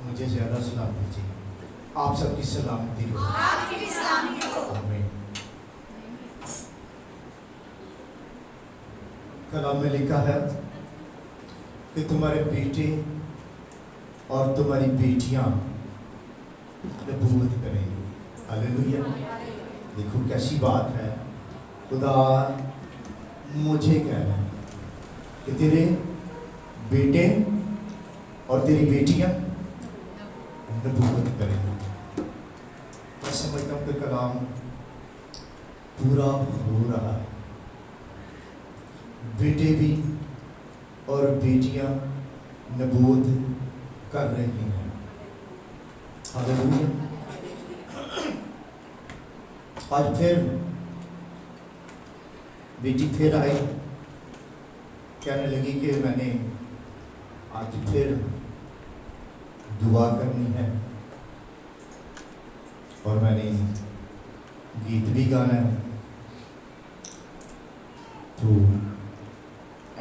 مجھے زیادہ سلام دیجیے. آپ سب کی سلامتی ہو. آمین. کلام میں لکھا ہے کہ تمہارے بیٹے اور تمہاری بیٹیاں نبوت کریں گی. ہاللیلویا. دیکھو کیسی بات ہے. خدا مجھے کہہ رہا ہے کہ تیرے بیٹے اور تیری بیٹیاں نبوت کریں گی. میں سمجھتا ہوں کہ کلام پورا ہو رہا ہے. بیٹے بھی اور بیٹیاں نبوت کر رہی ہیں. ہاللیلویا. آج پھر بیٹی پھر آئی, کہنے لگی کہ میں نے آج پھر دعا کرنی ہے اور میں نے گیت بھی گانا ہے. تو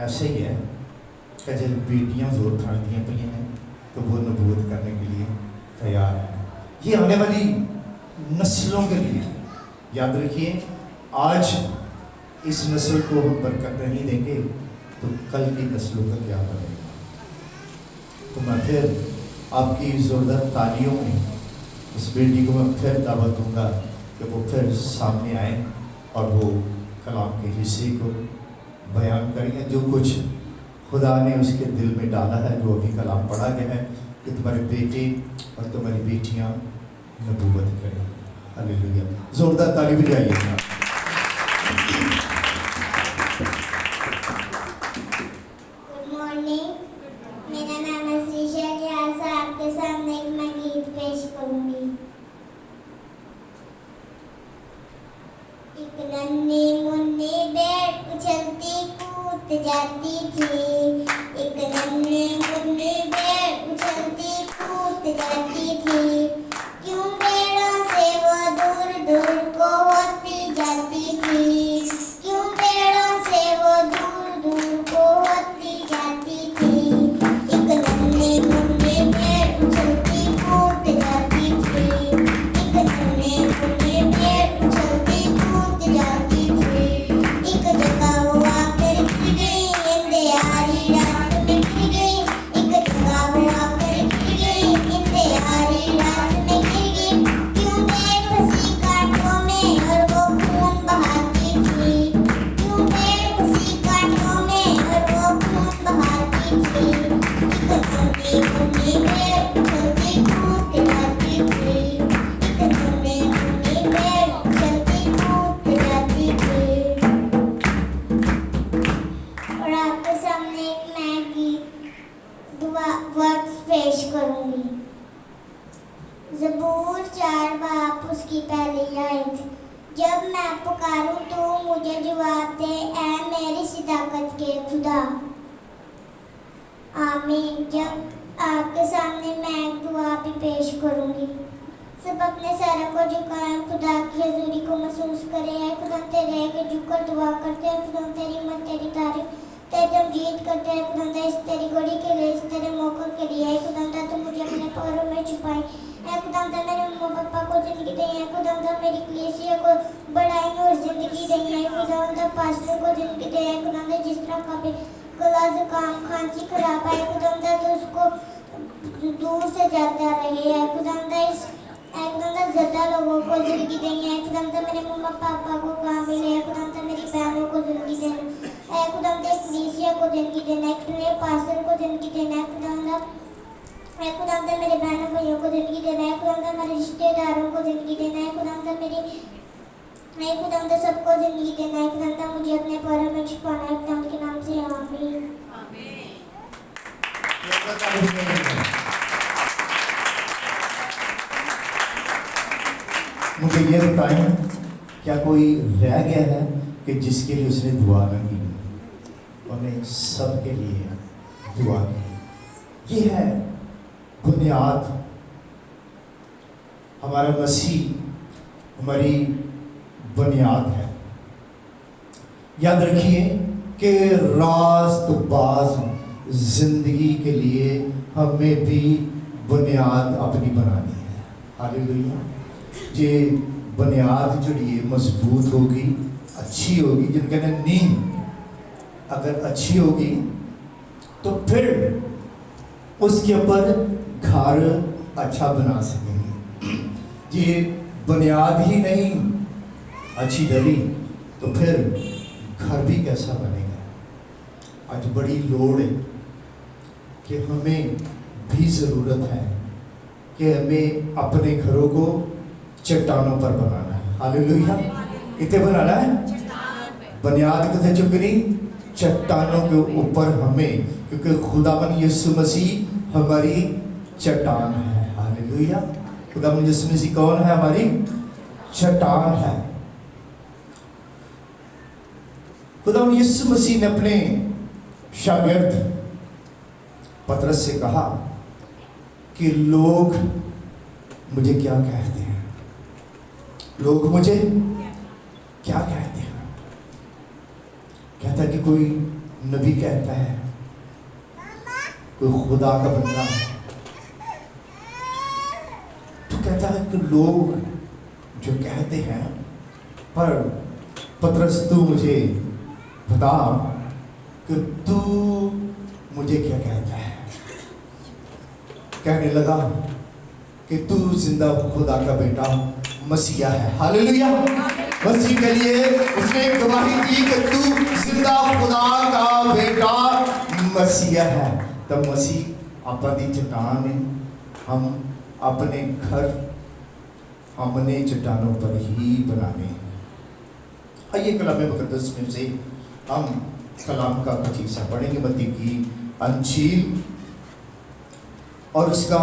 ایسے ہی ہے کہ جب بیٹیاں زور پھاڑتی پی ہیں تو وہ نبوت کرنے کے لیے تیار ہیں. یہ آنے والی نسلوں کے لیے یاد رکھیے, آج اس نسل کو ہم برکت نہیں دیں گے تو کل کی نسلوں کا کیا بنے گا. تو میں پھر آپ کی زوردار تالیوں میں اس بیٹی کو میں پھر دعوت دوں گا کہ وہ پھر سامنے آئیں اور وہ کلام کے حصے کو بیان کریں گے, جو کچھ خدا نے اس کے دل میں ڈالا ہے, جو ابھی کلام پڑھا گیا ہے کہ تمہارے بیٹے اور تمہاری بیٹیاں نبوت کریں. ہاللیلویا. زوردار تالی بجائیے گا. Good morning. میرا نام عزیزہ ہے. آج آپ کے سامنے میں گیت پیش کروں گی. ایک ننھی منھی بیٹ اچھلتی کود جاتی تھی. ایک ننھی منھی بیٹ اچھلتی کود جاتی تھی. کیوں پیڑوں سے وہ دور دور کو ہوتی جاتی تھی. کیوں پیڑوں سے وہ دور دور کو ہوتی جاتی تھی. ایک ننھی منھی بیٹ اچھلتی کود جاتی تھی. ایک ننھی منھی بیٹ اچھلتی کود جاتی تھی. ایک جگہ وہ آ کر گر گئی, اندھیاری رات میں گر گئی. ایک جگہ وہ آ کر گر گئی, اندھیاری رات میں گر گئی. کیوں پیڑ پھنسی کانٹوں میں اور وہ خون بہاتی تھی. کیوں پیڑ پھنسی کانٹوں میں اور وہ خون بہاتی تھی. ایک ننھی منھی بیٹ اچھلتی کود جاتی تھی. ایک ننھی منھی بیٹ اچھلتی کود جاتی تھی. اور آپ کے سامنے ایک میں گیت دعا ورڈز پیش کروں گی. زبور 4 باب اس کی پہلی آیت. جب میں پکاروں تو مجھے جواب دے, اے میری صداقت کے خدا. آمین. جب آپ کے سامنے میں ایک دعا بھی پیش کروں گی. سب اپنے سروں کو جھکائیں, خدا کی حضوری کو محسوس کریں. اے خدا تیرے آگے جھک کر دعا کرتے ہیں. خدا تیری مت, تیری تعریف, تیری تمجید کرتے ہیں. خدا اس تیری گھڑی کے لیے, اس تیرے موقع کے لیے. اے خدا تو مجھے اپنے پاؤں میں چھپائے. اے خدا میرے اماں پاپا کو زندگی دیں. اے خدا میری کلیسیا کو بڑھائیں اور زندگی دیں. اے خدا پاسٹر کو زندگی دیں. اے خدا جس طرح کبھی گلا زکام کھانسی خراب ہے, اے خدا تو اس کو دور سے جاتا رہے. اے خدا زیادہ لوگوں کو زندگی دیں. اے خدا میرے مما پاپا کو کامل ہے. اے خدا میری بہنوں کو زندگی دینا. اے خدا کلیسیا کو زندگی دینا. اے خدا پاسٹر کو زندگی دینا. اے خدا میرے بہنوں بھائیوں کو زندگی دینا. اے خدا میرے رشتے داروں کو زندگی دینا. اے خدا سب کو زندگی دینا. اے خدا مجھے اپنے پیروں میں چھپانا. اے خدا کے نام سے آمین. مجھے یہ بتائیں, کیا کوئی رہ گیا ہے کہ جس کے لیے اس نے دعا نہ کی؟ اور نے سب کے لیے دعا کی. یہ ہے بنیاد. ہمارا مسیح ہماری بنیاد ہے. یاد رکھیے کہ راست باز زندگی کے لیے ہمیں بھی बुनियाद अपनी बनानी है। हालेलुया। जे बुनियाद जिहड़ी है मजबूत होगी, अच्छी होगी, जिन कहते हैं नींव अगर अच्छी होगी तो फिर उसके ऊपर घर अच्छा बना सकेंगे। ये बुनियाद ही नहीं अच्छी डली तो फिर घर भी कैसा बनेगा। आज बड़ी लोड़ है कि हमें भी ज़रूरत है कि हमें अपने घरों को चट्टानों पर बनाना है। हालेलुया। कितने बनाना है? बुनियाद कितने चुकनी? चट्टानों के ऊपर हमें, क्योंकि खुदावन यीशु मसीह हमारी चट्टान है। हालेलुया। खुदावन यीशु मसीह कौन है? हमारी चट्टान है। खुदावन यीशु मसीह ने अपने शागिर्द पतरस से कहा कि लोग मुझे क्या कहते हैं? लोग मुझे क्या कहते हैं? कहता है कि कोई नबी कहता है, कोई खुदा का बंदा है। तो कहता है कि लोग जो कहते हैं, पर पतरस तू मुझे बता कि तू मुझे क्या कहता है। कहने लगा कि तू जिंदा खुदा का बेटा मसीहा है। हालेलुया। मसीह के लिए उसने गवाही दी कि तू जिंदा खुदा का बेटा मसीहा है। तब मसीह अपनी चट्टान है। हम अपने घर हमने चट्टानों पर ही बनाने। आइए कलाम मुकद्दस में से हम कलाम का कुछ हिस्सा पढ़ेंगे। मत्ती की अंजील और उसका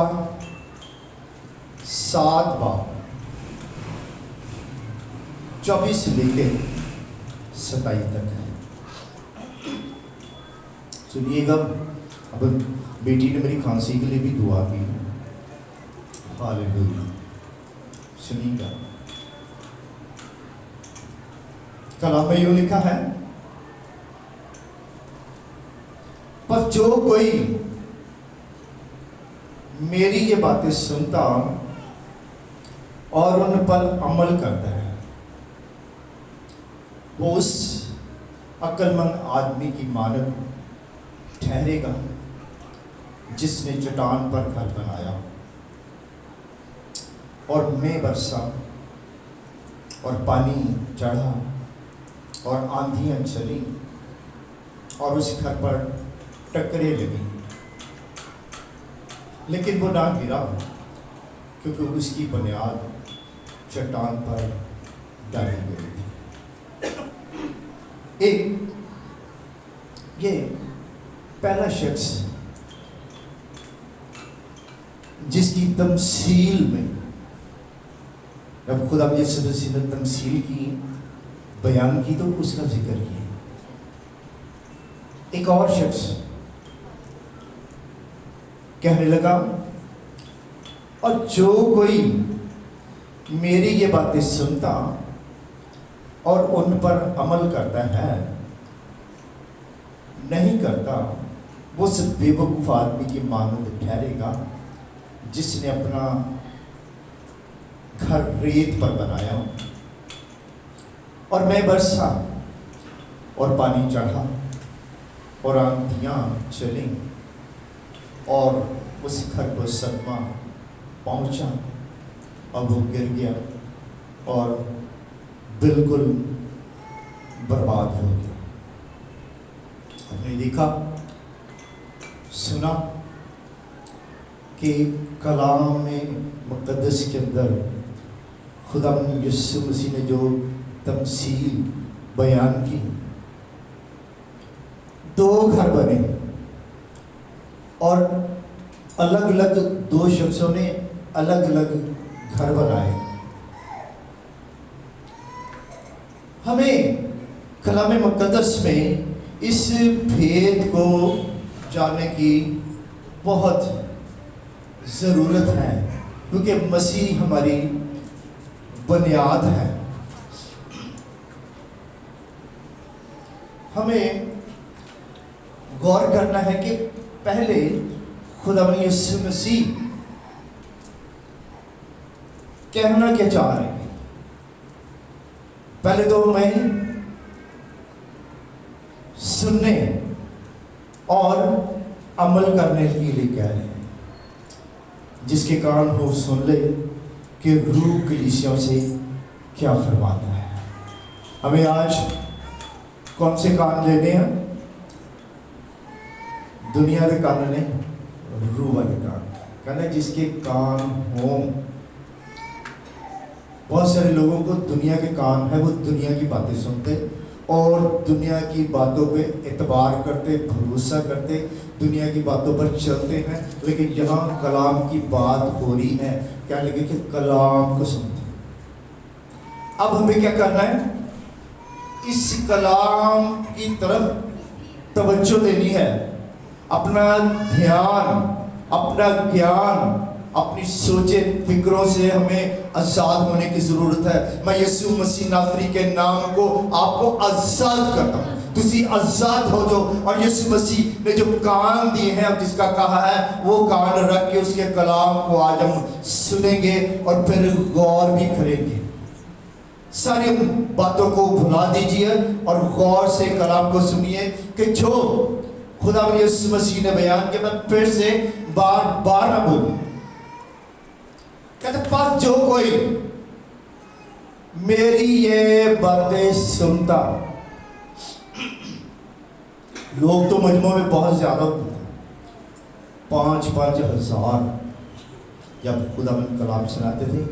7 बाब 24 से लेके 27 तक है। सुनिएगा। अब बेटी ने मेरी खांसी के लिए भी दुआ की। हालेलुया। सुनिएगा। कलाम में यूं लिखा है, पर जो कोई मेरी ये बातें सुनता और उन पर अमल करता है, वो उस अक्लमंद आदमी की मानद ठहरेगा जिसने चट्टान पर घर बनाया और मैं बरसा और पानी चढ़ा और आंधियां चली और उस घर पर टकरे लगी, लेकिन वो ना गिरा क्योंकि उसकी बुनियाद चट्टान पर डाली गई थी। एक ये पहला शख्स जिसकी तमसील में जब खुदा यीशु मसीह ने तमसील की, बयान की, तो उसका जिक्र किया। एक और शख्स कहने लगा, और जो कोई मेरी ये बातें सुनता और उन पर अमल करता है, नहीं करता, वो उस बेवकूफ आदमी की मानद ठहरेगा जिसने अपना घर रेत पर बनाया और मैं बरसा और पानी चढ़ा और आंधियां चली और उस घर को सदमा पहुंचा और वो गिर गया और बिल्कुल बर्बाद हो गया। हमने देखा सुना कि कलाम में मुक़द्दस के अंदर खुदा यीशु मसीह ने जो तमसील बयान की, 2 घर बने और अलग अलग 2 शख्सों ने अलग अलग घर बनाए। हमें कलाम मुक़द्दस में इस भेद को जानने की बहुत ज़रूरत है, क्योंकि मसीह हमारी बुनियाद है। हमें गौर करना है कि पहले खुदा यीशु मसीह कहना क्या चाह रहे हैं? पहले तो मैं सुनने और अमल करने के लिए कह रहे हैं, जिसके कारण वो सुन ले कि रूह कलीसियों से क्या फरमाता है। हमें आज कौन से कान लेने हैं? दुनिया के कान नहीं, रूह वाले कान। कहना जिसके कान हों, बहुत सारे लोगों को दुनिया के कान है, वो दुनिया की बातें सुनते और दुनिया की बातों पे एतबार करते, भरोसा करते, दुनिया की बातों पर चलते हैं। लेकिन यहाँ कलाम की बात हो रही है, क्या लगे कि कलाम को सुनते। अब हमें क्या करना है? इस कलाम की तरफ तवज्जो देनी है, अपना ध्यान, अपना ज्ञान, अपनी सोचे फिक्रों से हमें आजाद होने की जरूरत है। मैं यीशु मसीह नासरी के नाम को आपको आजाद करता हूँ, तुसी आजाद हो जो। और यीशु मसीह ने जो कान दिए हैं, अब जिसका कहा है, वो कान रख के उसके कलाम को आज हम सुनेंगे और फिर गौर भी करेंगे। सारी बातों को भुला दीजिए और गौर से कलाम को सुनिए कि जो खुदा यीशु मसीह ने बयान किया, मैं फिर से बार बार ना बोलूं। कहते पर जो कोई मेरी ये बातें सुनता, लोग तो मजमू में बहुत ज्यादा होते थे, 5-5 हजार जब खुदा में कलाम सुनाते थे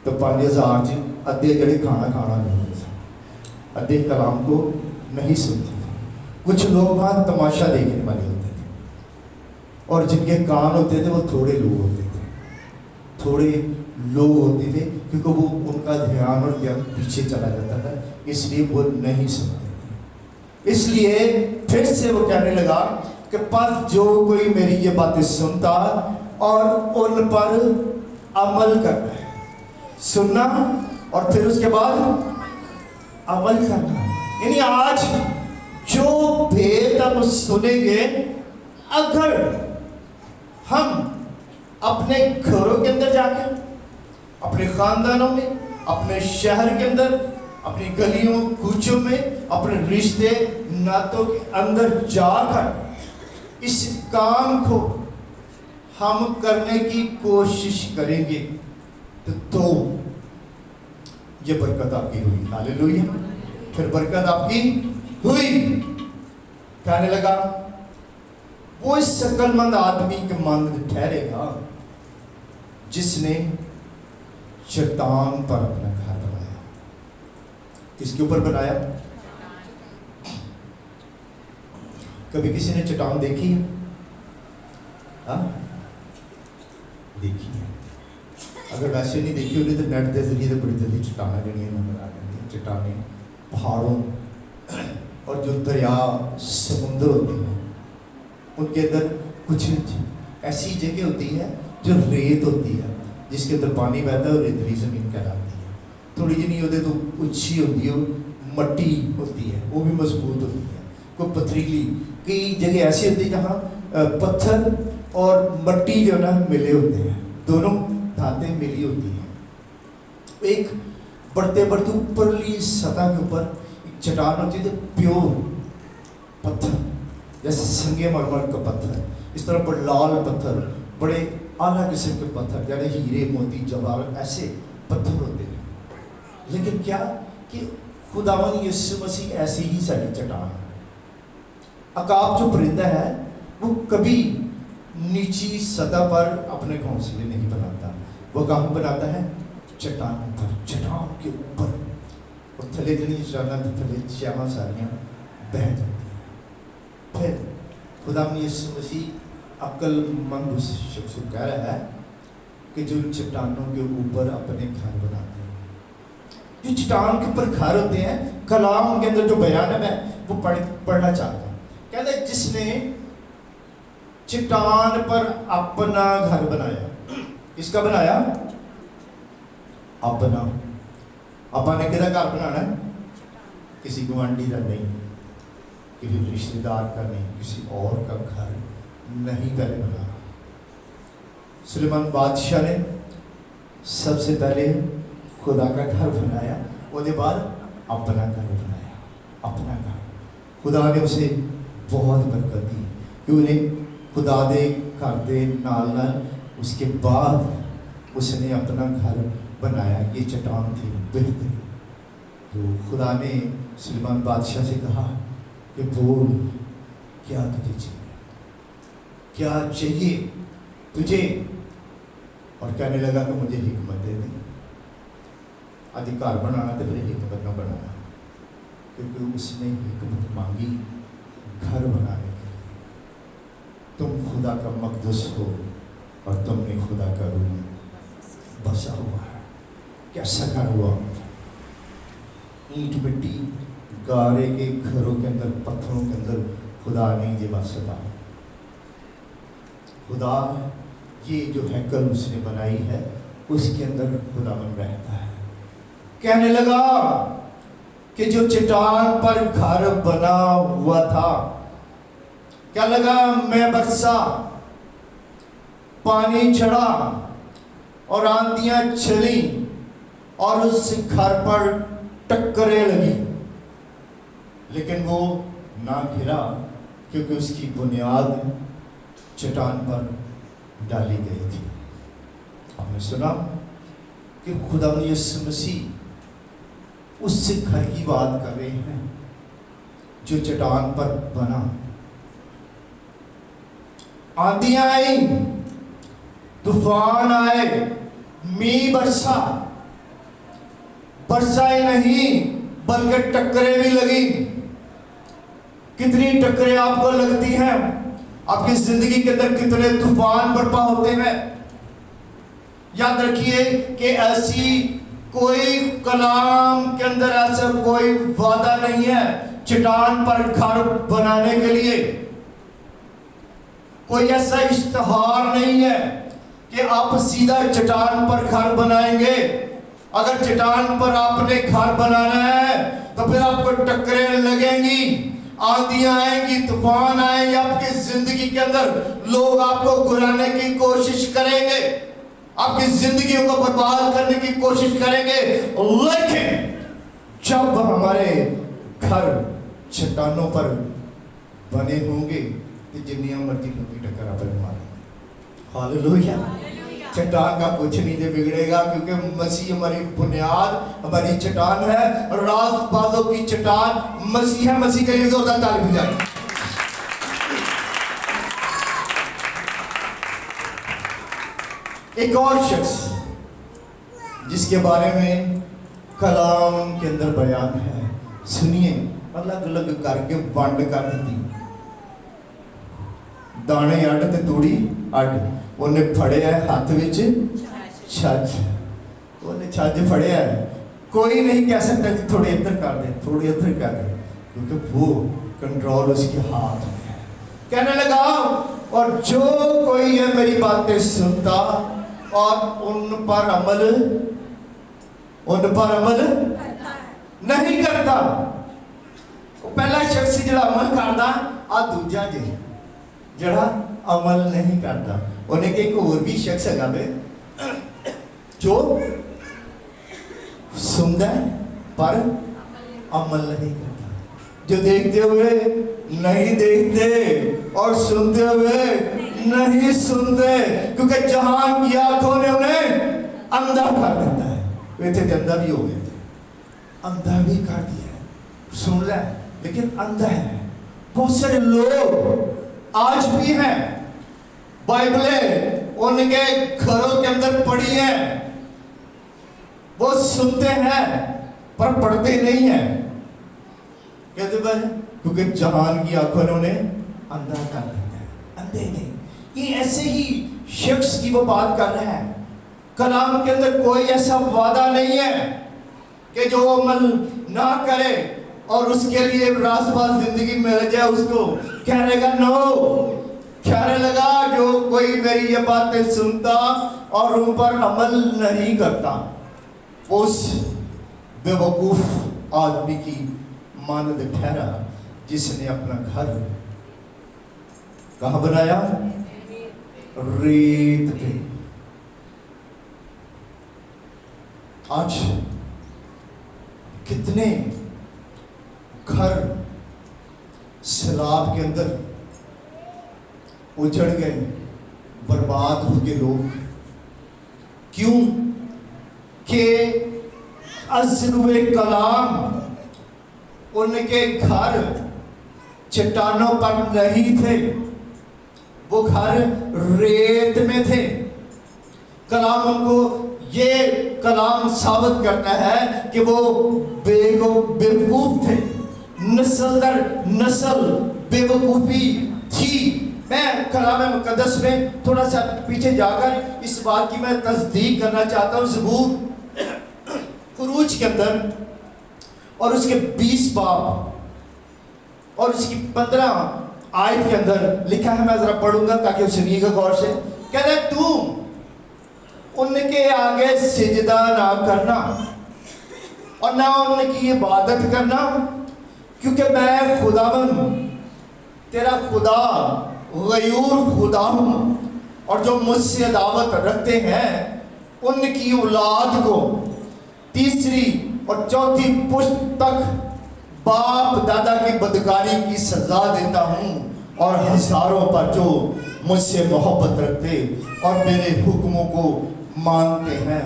तो 5,000 जी अद्धे जड़े खाना नहीं होते थे, अद्धे कलाम को नहीं सुनते थे। कुछ लोग वहाँ तमाशा देखने वाले होते थे और जिनके कान होते थे वो थोड़े लोग होते थे, थोड़े लोग होते थे, क्योंकि वो उनका ध्यान और ज्ञान पीछे चला जाता था, इसलिए वो नहीं सुनते थे। इसलिए फिर से वो कहने लगा कि पर जो कोई मेरी ये बातें सुनता और उन पर अमल करता है, सुनना और फिर उसके बाद अमल करना। यानी आज जो भेद हम सुनेंगे, अगर हम अपने घरों के अंदर जाकर, अपने खानदानों में, अपने शहर के अंदर, अपनी गलियों कूचों में, अपने रिश्ते नातों के अंदर जाकर इस काम को हम करने की कोशिश करेंगे तो ये बरकत आपकी हुई। हालेलुया। फिर बरकत आपकी हुई। कहने लगा वो इस शकलमंद आदमी के मन ठहरेगा जिसने चट्टान पर अपना घर बनाया। किसके ऊपर बनाया? कभी किसी ने चट्टान देखी है? देखी है। अगर वैसे नहीं देखी होगी तो नेट के जरिए तो बड़ी जल्दी चट्टाना जड़ियाँ नजर आ जाती। चट्टाने पहाड़ों और जो दरिया समुद्र होते हैं उनके अंदर कुछ ऐसी जगह होती है जो रेत होती है, जिसके अंदर पानी बहता है और रेतली जमीन कहलाती है। थोड़ी जी नहीं होती तो ऊंची होती है, मट्टी होती है, वो भी मजबूत होती है, कोई पथरीली। कई जगह ऐसी होती है जहाँ पत्थर और मट्टी जो ना मिले होते हैं, दोनों धातें मिली होती हैं। एक बढ़ते बढ़ते ऊपरली सतह के ऊपर एक चट्टान होती है, प्योर पत्थर, जैसे संगमरमर का पत्थर, इस तरह पर लाल पत्थर, बड़े आला किस्म के पत्थर, जैसे हीरे मोती जवाहर ऐसे पत्थर होते हैं। लेकिन क्या कि खुदावन यीशु मसीह ऐसी ही सारी चट्टान है। अकाब जो परिंदा है वो कभी नीची सतह पर अपने घोंसले नहीं बनाता, वो कहाँ बनाता है? चट्टान पर, चट्टान के ऊपर। और थले जनी थले श्यामा सारियाँ बह जाती हैं। फिर खुदा यीशु मसीह अक्लमंद उस शख्स को कह रहा है कि जो चट्टानों के ऊपर अपने घर बनाते हैं, जो चट्टान के ऊपर घर होते हैं, कलाम के अंदर जो बयान है मैं वो पढ़ना चाहता हूँ। कहते हैं जिसने चट्टान पर अपना घर बनाया। किसका बनाया? अपना। अपा ने किधर घर बनाना है? किसी गुआंढी का नहीं, किसी रिश्तेदार का नहीं, किसी और का घर नहीं पहले बनाना। सुलेमान बादशाह ने सबसे पहले खुदा का घर बनाया, उसके बाद अपना घर बनाया, अपना घर। खुदा ने उसे बहुत बरकत दी कि उन्हें खुदा दे घर दे नाल नाल उसके बाद उसने अपना घर बनाया। ये चट्टान थी बेहतरीन। तो खुदा ने सुलेमान बादशाह से कहा कि बोल क्या तुझे चाहिए, क्या चाहिए तुझे। और कहने लगा कि मुझे हिकमत दे दे। अधिकार बनाना तो फिर हिकमत न बनाना, क्योंकि उसने हिकमत मांगी घर बनाने के लिए। तुम खुदा का मकदस हो और तुमने खुदा का रूम बसा हुआ है। कैसा घर हुआ? ईंट मिट्टी गारे के घरों के अंदर, पत्थरों के अंदर खुदा नहीं ये बसता। खुदा ये जो हैकल उसने बनाई है उसके अंदर खुदावन रहता है। कहने लगा कि जो चट्टान पर घर बना हुआ था, क्या लगा, मैं बरसा, पानी चढ़ा और आंधियां चली और उस घर पर टक्करें लगी, लेकिन वो ना गिरा क्योंकि उसकी बुनियाद चट्टान पर डाली गई थी। आपने सुना कि खुदा यीशु मसीह उस घर की बात कर रहे हैं जो चट्टान पर बना। आंधियां आई, तूफान आए, मींह बरसा, बरसा ही नहीं बल्कि टक्करें भी लगी। कितनी टक्करें आपको लगती हैं? आपकी जिंदगी के अंदर कितने तूफान बर्पा होते हैं? याद रखिए कि ऐसी कोई कलाम के अंदर ऐसा कोई वादा नहीं है चट्टान पर घर बनाने के लिए। कोई ऐसा इश्तिहार नहीं है कि आप सीधा चट्टान पर घर बनाएंगे। अगर चट्टान पर आपने घर बनाना है तो फिर आपको टक्करें लगेंगी, आंधियां आएंगी, तूफान आएंगे आपकी जिंदगी के अंदर। लोग आपको गिराने की कोशिश करेंगे, आपकी जिंदगी को बर्बाद करने की कोशिश करेंगे, लेकिन जब हमारे घर चट्टानों पर बने होंगे तो जितनी मर्जी होगी टक्कर आप मारे। हालेलुया। चट्टान का कुछ नहीं दे बिगड़ेगा, क्योंकि मसीह हमारी बुनियाद, हमारी चट्टान है। रात बादों की चट्टान मसीह है। मसीह के लिए जोरदार ताली बजाएं। एक और शख्स जिसके बारे में कलाम के अंदर बयान है, सुनिए। अलग अलग करके वंड कर दी, दाने अड ते तूड़ी अड। उन्हें फड़िया हाथ विच छज, उन्हें छज फड़िया है। कोई नहीं कह सकता कि थोड़े इधर कर दे, थोड़े इधर कर दे, क्योंकि वो कंट्रोल उसके हाथ में है। कहने लगा, और जो कोई ये मेरी बातें सुनता और उन पर अमल नहीं करता। पहला शख्स जिहड़ा अमल करदा, आ दूजा जिहड़ा अमल नहीं करता। उन्हें एक और भी शख्स है जो सुनता है पर अमल नहीं करता, जो देखते हुए नहीं देखते और सुनते हुए नहीं सुनते, क्योंकि जहां की आंखों ने उन्हें अंधा कर देता है। वे थे अंधा भी हो गए थे, अंधा भी कर दिया, सुन रहा है लेकिन अंधा है। बहुत सारे लोग आज भी हैं, बाइबलें उनके घरों के अंदर पड़ी हैं, वो सुनते हैं पर पढ़ते नहीं हैं। कहते भाई, क्योंकि जहान की आंखों ने उन्हें अंधा कर दिया है। अंधे नहीं। ये ऐसे ही शख्स की वो बात कर रहा है। कलाम के अंदर कोई ऐसा वादा नहीं है कि जो अमल ना करे और उसके लिए रासबाज जिंदगी मिल जाए उसको। कहने लगा नो, कहने लगा जो कोई मेरी ये बातें सुनता और उन पर अमल नहीं करता, उस बेवकूफ आदमी की मानद ठहरा जिसने अपना घर कहाँ बनाया? रेत पे। آج کتنے گھر سیلاب کے اندر اجڑ گئے، برباد ہو گئے لوگ. کیوں کہ عزم کلام ان کے گھر چٹانوں پر نہیں تھے، وہ گھر ریت میں تھے. کلام ان کو یہ کلام ثابت کرتا ہے کہ وہ بیوقوف تھے، نسل در نسل بیوقوفی تھی. میں کلام مقدس میں تھوڑا سا پیچھے جا کر اس بات کی میں تصدیق کرنا چاہتا ہوں. زبور خروج کے اندر اور اس کے 20 باب اور اس کی 15 آیت کے اندر لکھا ہے، میں ذرا پڑھوں گا تاکہ سنیے گا غور سے. کہتا ہے تم ان کے آگے سجدہ نہ کرنا اور نہ ان کی عبادت کرنا، کیونکہ میں خداوند تیرا خدا غیور خدا ہوں، اور جو مجھ سے عداوت رکھتے ہیں ان کی اولاد کو 3 اور 4 پشت تک باپ دادا کی بدکاری کی سزا دیتا ہوں، اور ہزاروں پر جو مجھ سے محبت رکھتے اور میرے حکموں کو مانتے ہیں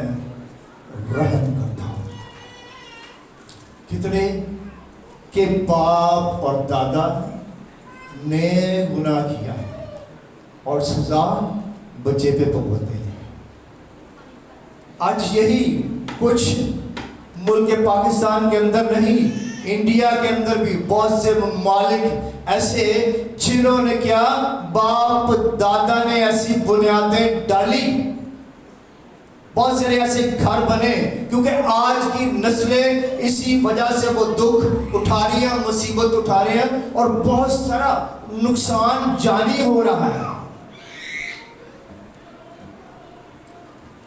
رحم کرتا ہوں. کتنے کہ باپ اور دادا نے گناہ کیا اور سزا بچے پہ بھگتتے ہیں. آج یہی کچھ ملک پاکستان کے اندر نہیں، انڈیا کے اندر بھی بہت سے ممالک ایسے جنہوں نے کیا، باپ دادا نے ایسی بنیادیں ڈالی، بہت سارے ایسے گھر بنے، کیونکہ آج کی نسلیں اسی وجہ سے وہ دکھ اٹھا رہی ہیں، مصیبت اٹھا رہے ہیں، اور بہت سارا نقصان جانی ہو رہا ہے.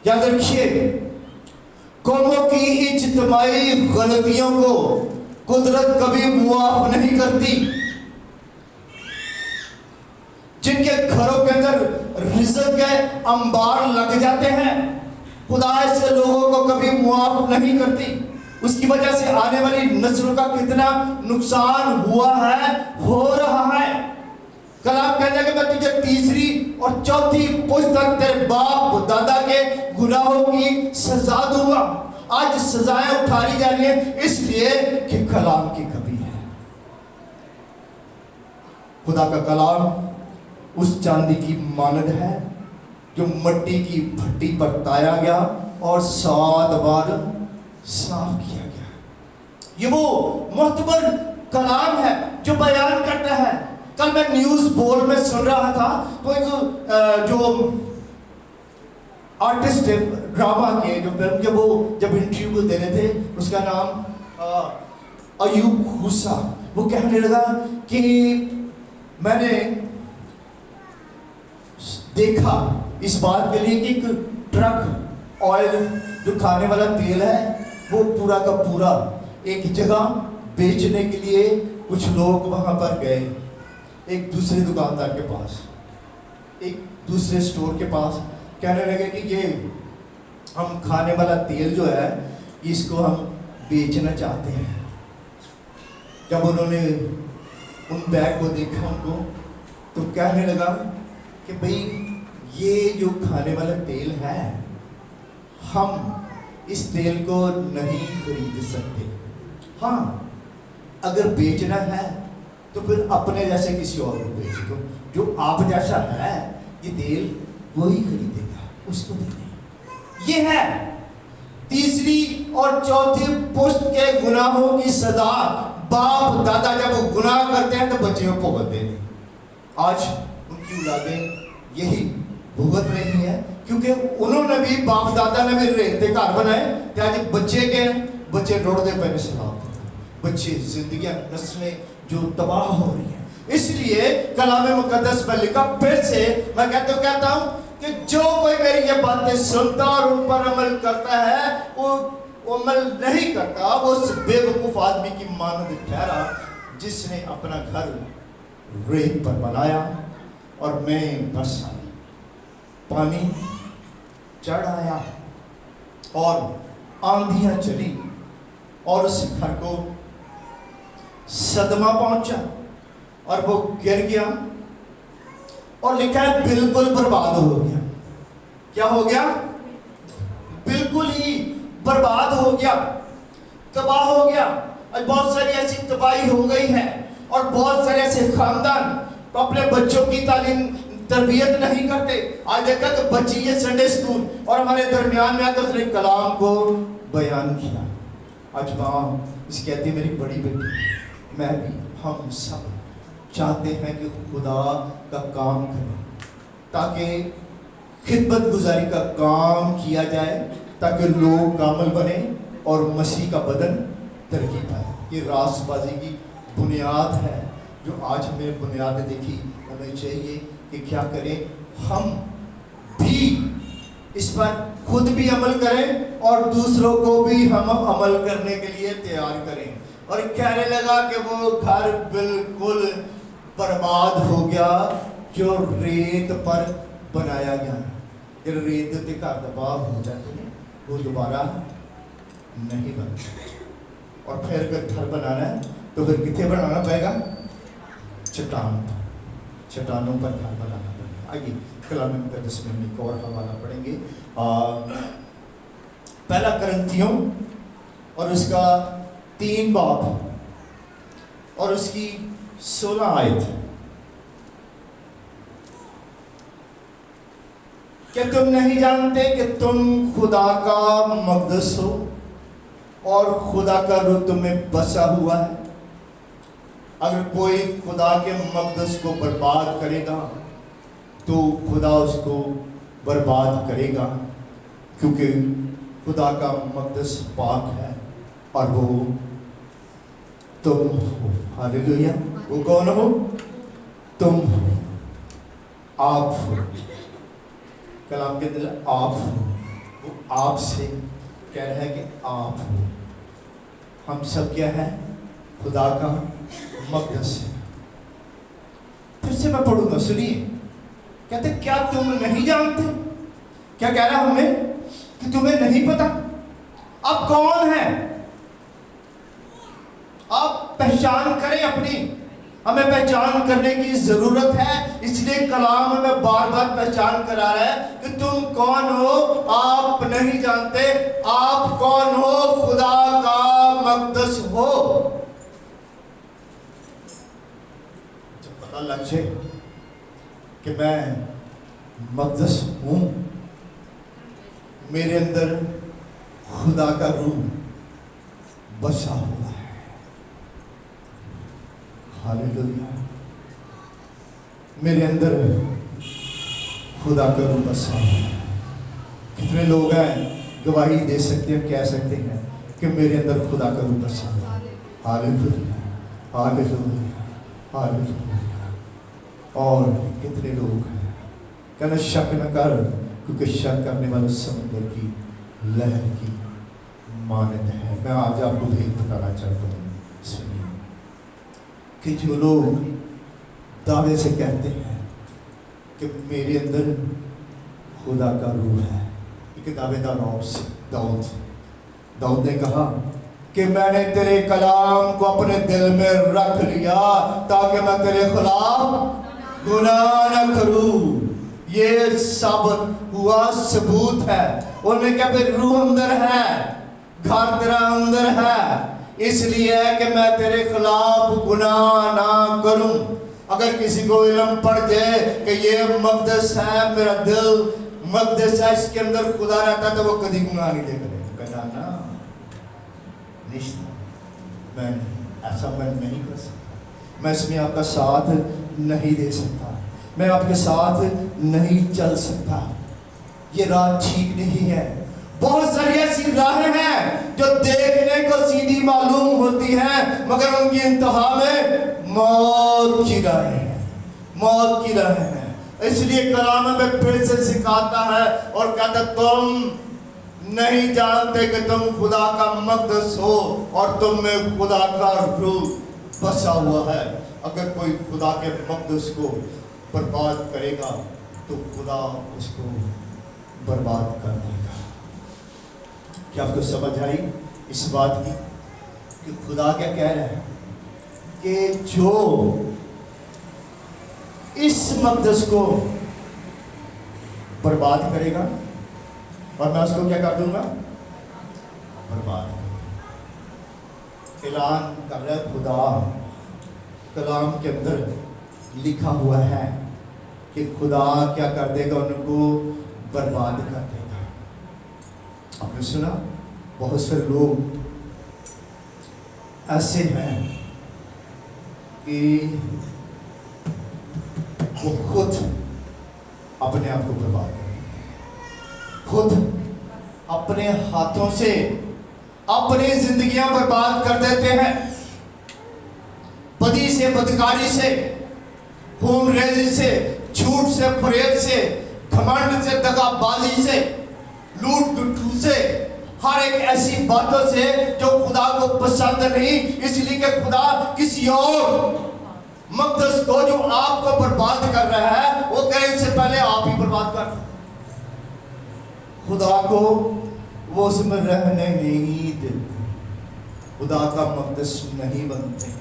یاد رکھیے، قوموں کی اجتماعی غلطیوں کو قدرت کبھی معاف نہیں کرتی. جن کے گھروں کے اندر رزق کے انبار لگ جاتے ہیں، خدا ایسے لوگوں کو کبھی معاف نہیں کرتی. اس کی وجہ سے آنے والی نسلوں کا کتنا نقصان ہوا ہے، ہو رہا ہے. کلام کہتا ہے کہ میں تجھے 3 اور 4 پشت تک تیرے باپ دادا کے گناہوں کی سزا دوں گا. آج سزائیں اٹھائی جا رہی ہیں اس لیے کہ کلام کی کمی ہے. خدا کا کلام اس چاندی کی مانند ہے جو مٹی کی بھٹی پر تایا گیا اور 7 بار صاف کیا گیا. یہ وہ معتبر کلام ہے جو بیان کرتا ہے. کل میں نیوز بورڈ میں سن رہا تھا تو ایک جو آرٹسٹ ڈرامہ کے جو فلم کے وہ جب انٹرویو دے رہے تھے، اس کا نام ایوب خوسا، وہ کہنے لگا کہ میں نے دیکھا اس بات کے لیے کہ ایک ٹرک آئل جو کھانے والا تیل ہے وہ پورا کا پورا ایک جگہ بیچنے کے لیے کچھ لوگ وہاں پر گئے، ایک دوسرے دکاندار کے پاس، ایک دوسرے سٹور کے پاس، کہنے لگے کہ یہ ہم کھانے والا تیل جو ہے اس کو ہم بیچنا چاہتے ہیں. جب انہوں نے ان بیگ کو دیکھا ان کو تو کہنے لگا کہ بھئی یہ جو کھانے والا تیل ہے ہم اس تیل کو نہیں خرید سکتے. ہاں اگر بیچنا ہے تو پھر اپنے جیسے کسی اور کو بیچ دو، جو آپ جیسا ہے یہ تیل وہی خریدے گا، اس کو دے دیں. یہ ہے 3 اور 4 پشت کے گناہوں کی سزا. باپ دادا جب وہ گناہ کرتے ہیں تو بچے کو بھگتتے ہیں. آج ان کی اولادیں یہی بھگت رہی ہیں کیونکہ انہوں نے بھی، باپ دادا نے بھی رہتے گھر بنائے کہ آج بچے کے بچے روڑتے پہنے سلام، بچے زندگیاں نسلیں جو تباہ ہو رہی ہیں. اس لیے کلام مقدس میں لکھا، پھر سے میں کہتا ہوں کہ جو کوئی میری یہ باتیں سنتا اور ان پر عمل کرتا ہے وہ عمل نہیں کرتا، وہ اس بے وقوف آدمی کی مانند ٹھہرا جس نے اپنا گھر ریت پر بنایا اور میں برسا، پانی چڑھ آیا اور आंधियां चली और उस घर को सदमा पहुंचा और वो गिर गया, और लिखा है बिल्कुल बर्बाद हो गया। क्या हो गया? बिल्कुल ही बर्बाद हो गया, तबाह हो गया। और बहुत सारी ऐसी तबाही हो गई है, और बहुत सारे ऐसे खानदान तो अपने बच्चों की तालीम तरबियत नहीं करते। आज देखा तो बच्ची ये संडे स्कूल और हमारे दरमियान में आकर उसने कलाम को बयान किया। आज माँ इस कहती मेरी बड़ी बेटी, मैं भी, हम सब चाहते हैं कि खुदा का काम करें, ताकि खिदमत गुजारी का काम किया जाए, ताकि लोग कामिल बने और मसीह का बदन तरक्की पाए। ये रास्तबाजी की बुनियाद है जो आज हमें बुनियाद देखी हमें चाहिए कि क्या करें, हम भी इस पर खुद भी अमल करें और दूसरों को भी हम अमल करने के लिए तैयार करें। और कहने लगा कि वो घर बिल्कुल बर्बाद हो गया जो रेत पर बनाया गया। जब रेत के घर दबाव हो जाते हैं वो दोबारा नहीं बनते। और फिर अगर घर बनाना है तो फिर कितने बनाना पड़ेगा? चट्टानों पर घर बनाना पड़ेगा। आइए कलाम मुक़द्दस में हम एक और हवाला पढ़ेंगे, पहला करंथियों और उसका 3 बाब और उसकी 16 आयत। क्या तुम नहीं जानते कि तुम खुदा का मक़दस हो और खुदा का रूह तुम में बसा हुआ है? अगर कोई खुदा के मक़दस को बर्बाद करेगा तो खुदा उसको बर्बाद करेगा, क्योंकि खुदा का मक़दस पाक है और वो तुम हो। हालेलुया। वो कौन हो? तुम हो, आप हो। कलाम के अंदर आप हो, वो आपसे कह रहा है कि आप हो। हम सब क्या है? खुदा का मक़दस है। फिर से मैं पढ़ूंगा, सुनिए। कहते क्या तुम नहीं जानते? क्या कह रहा हमें कि तुम्हें नहीं पता अब कौन है? आप पहचान करें अपनी, हमें पहचान करने की जरूरत है। इसलिए कलाम हमें बार बार पहचान करा रहा है कि तुम कौन हो। आप नहीं जानते आप कौन हो? खुदा का मक़दस हो। जब पता लग जाए कि मैं मक़दस हूं, मेरे अंदर खुदा का रूह बसा हुआ है। हालेलुया। मेरे अंदर खुदा का रूह बसा हुआ है। कितने लोग हैं गवाही दे सकते हैं, कह सकते हैं कि मेरे अंदर खुदा का रूह बसा हुआ है। Hallelujah, hallelujah, hallelujah. और कितने लोग हैं कहना शक न कर, क्योंकि शक करने वाले समुद्र की लहर की मानद है। मैं आज आपको भेद बताना चाहता हूँ। सुनिए कि जो लोग दावे से कहते हैं कि मेरे अंदर खुदा का रूह है, एक दावेदार दाऊद ने कहा कि मैंने तेरे कलाम को अपने दिल में रख लिया ताकि मैं तेरे खिलाफ गुनाह न करूं। ये साबित हुआ, सबूत है। उन्होंने क्या? फिर रूह अंदर है, घर तेरा अंदर है, इसलिए है कि मैं तेरे खिलाफ गुनाह ना करूं। अगर किसी को इल्म पड़ जाए कि ये मक़दस है, मेरा दिल मक़दस है, इसके अंदर खुदा रहता, तो वो कभी गुनाह नहीं करेगा। कहना ना मैं ऐसा मैं नहीं कर सकता, मैं इसमें आपका साथ नहीं दे सकता, मैं आपके साथ नहीं चल सकता। ये राह ठीक नहीं है। बहुत सारी ऐसी राहें हैं जो देखने को सीधी मालूम होती हैं, मगर उनकी इंतहा में मौत की राहें हैं, मौत की राहें हैं। इसलिए कलाम में फिर से सिखाता है और कहता तुम नहीं जानते कि तुम खुदा का मक़दस हो और तुम में खुदा का रूह बसा हुआ है। अगर कोई खुदा के मक़दस को बर्बाद करेगा तो खुदा उसको बर्बाद कर देगा। کہ آپ کو سمجھ آئی اس بات کی کہ خدا کیا کہہ رہا ہے کہ جو اس مقدس کو برباد کرے گا اور میں اس کو کیا کر دوں گا؟ برباد. اعلان کر رہا ہے خدا، کلام کے اندر لکھا ہوا ہے کہ خدا کیا کر دے گا؟ ان کو برباد کر دے گا. آپ نے سنا بہت سے لوگ ایسے ہیں کہ وہ خود اپنے آپ کو برباد کریں گے، خود اپنے ہاتھوں سے اپنی زندگیاں برباد کر دیتے ہیں. بدی سے، بدکاری سے، خون ریزی سے، جھوٹ سے، فریب سے، گھمنڈ سے، دغا بازی سے، لوٹ لٹو سے، ہر ایک ایسی باتوں سے جو خدا کو پسند نہیں، اس لیے کہ خدا کسی اور مقدس کو جو آپ کو برباد کر رہا ہے وہ کہے اس سے پہلے آپ ہی برباد کر. خدا کو وہ اس میں رہنے نہیں دیتے، خدا کا مقدس نہیں بنتے.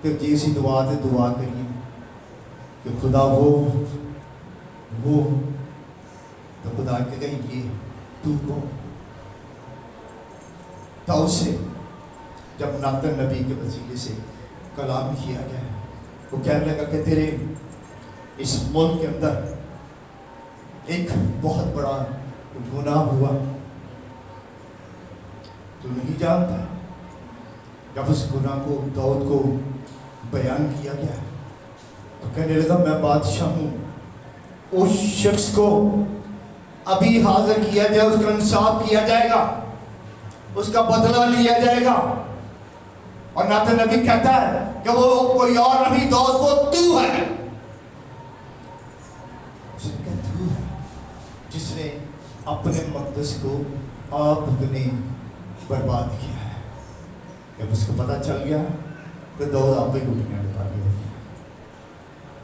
کہ جیسی دعا دے دعا کریے کہ خدا وہ تو خدا کے گئی یہ تو کو تو سے جب ناتن نبی کے وسیلے سے کلام کیا گیا وہ کہنے لگا کہ تیرے اس ملک کے اندر ایک بہت بڑا گناہ ہوا، تو نہیں جانتا. جب اس گناہ کو داؤد کو بیان کیا گیا تو کہنے لگا میں بادشاہ ہوں، اس شخص کو ابھی حاضر کیا جائے، اس کا انصاف کیا جائے گا، اس کا بدلہ لیا جائے گا. اور ناتن نبی کہتا ہے کہ وہ کوئی اور نہیں دوست، وہ تو ہے. جس نے اپنے مقدس کو آپ نے برباد کیا ہے. جب اس کو پتا چل گیا تو داؤد آپ ہی گھٹنے لگا دیا.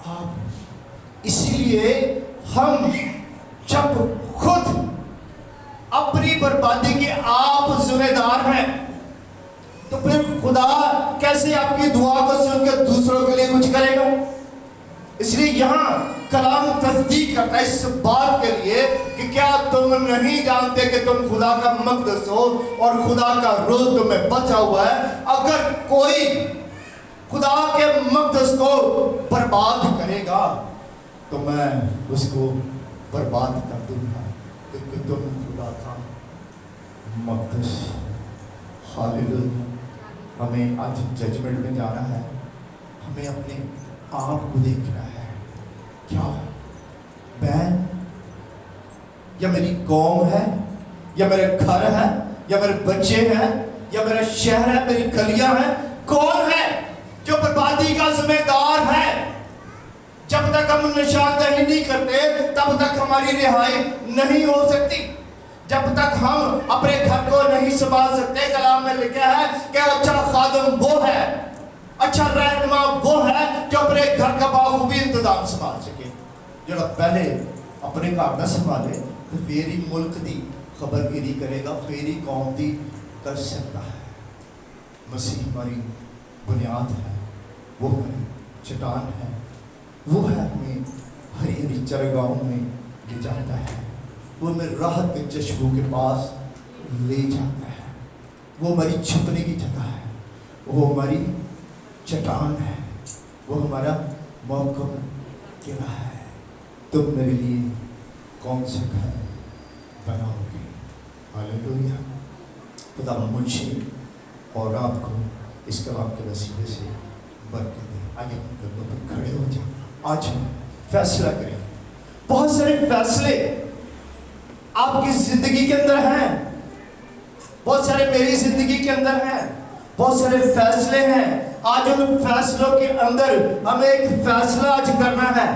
آپ اسی لیے ہم جب خود اپنی بربادی کے آپ ذمہ دار ہیں تو پھر خدا کیسے آپ کی دعا کو سن کے دوسروں کے لیے کچھ کرے گا؟ اس لیے یہاں کلام تصدیق کرتا ہے اس بات کے لیے کہ کیا تم نہیں جانتے کہ تم خدا کا مقدس ہو اور خدا کا روح تمہیں بچا ہوا ہے. اگر کوئی خدا کے مقدس کو برباد کرے گا تو میں اس کو برباد کر دوں گا، کیونکہ تم خدا کا مقدس. ہاللیلویا. ہمیں آج ججمنٹ میں جانا ہے، ہمیں اپنے آپ کو دیکھنا ہے. کیا میں یا میری قوم ہے یا میرے گھر ہے یا میرے بچے ہیں یا میرا شہر ہے، میری گلیاں ہیں، کون ہے جو بربادی کا ذمہ دار ہے؟ جب تک ہم نشاندہی نہیں کرتے تب تک ہماری رہائی نہیں ہو سکتی. جب تک ہم اپنے گھر کو نہیں سنبھال سکتے، کلام میں لکھا ہے کہ اچھا خادم وہ ہے، اچھا رہنما وہ ہے جو اپنے گھر کا بخوبی انتظام سنبھال سکے. جو پہلے اپنے گھر نہ سنبھالے تو پھر ہی ملک دی خبر گیری کرے گا، پھر ہی قوم دی کر سکتا ہے. مسیح ہماری بنیاد ہے، وہ ہماری چٹان ہے، وہ ہے ہمیں ہری ہری چرگاہوں میں لے جاتا ہے، وہ ہمیں راحت کے چشموں کے پاس لے جاتا ہے، وہ ہماری چھپنے کی جگہ ہے، وہ ہماری چٹان ہے، وہ ہمارا موقع قلعہ ہے. تم میرے لیے کون سا گھر بناؤ گے؟ ہاللیلویا. خدا مجھے اور آپ کو اس کلام کے وسیلے سے برکت دے. آئیے ہم گردوں پر کھڑے ہو جائیں. آج ہم فیصلہ کریں. بہت سارے فیصلے آپ کی زندگی کے اندر ہیں، بہت سارے میری زندگی کے اندر ہیں، بہت سارے فیصلے ہیں. آج ان فیصلوں کے اندر ہمیں ایک فیصلہ آج کرنا ہے،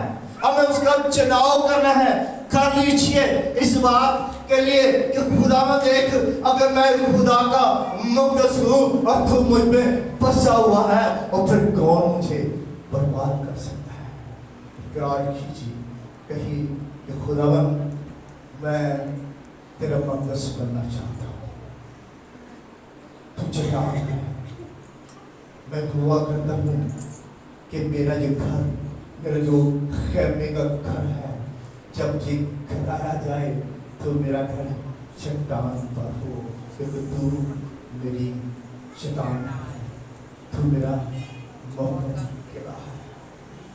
ہمیں اس کا چناؤ کرنا ہے. کر لیجئے اس بات کے لیے کہ خدا مت دیکھ، اگر میں خدا کا مقدس ہوں اور تو مجھ میں بسا ہوا ہے اور پھر کون مجھے برباد کر سکتا ہے. اقرار کیجیے، کہیں کہ خداوند میں تیرا مقدس بننا چاہتا ہوں. तू चट्टान है। मैं दुआ करता हूँ कि मेरा ये घर, मेरा जो खैमे का घर है, जब ये खराया जाए तो मेरा घर चट्टान पर हो, क्योंकि तू मेरी चट्टान है, तू मेरा मोहम्मद किला है।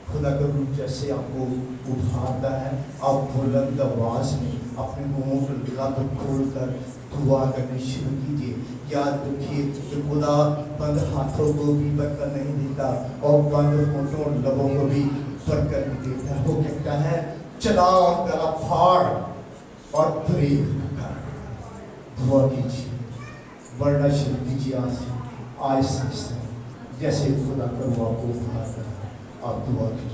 खुदा करूँ जैसे आपको उठाता है, आप बुलंद आवाज में अपने मुंहों पर लब खोल कर दुआ करनी शुरू कीजिए। याद रखिए कि खुदा बंद हाथों को भी बरकत नहीं देता और बंद होठों और लबों को भी बरकत नहीं देता। वो कहता है चला गला फाड़ और ब्रेक कर दुआ कीजिए, वरना शुरू कीजिए आज से जैसे खुदा करूँ आपको उठाता है। आप दुआ कीजिए।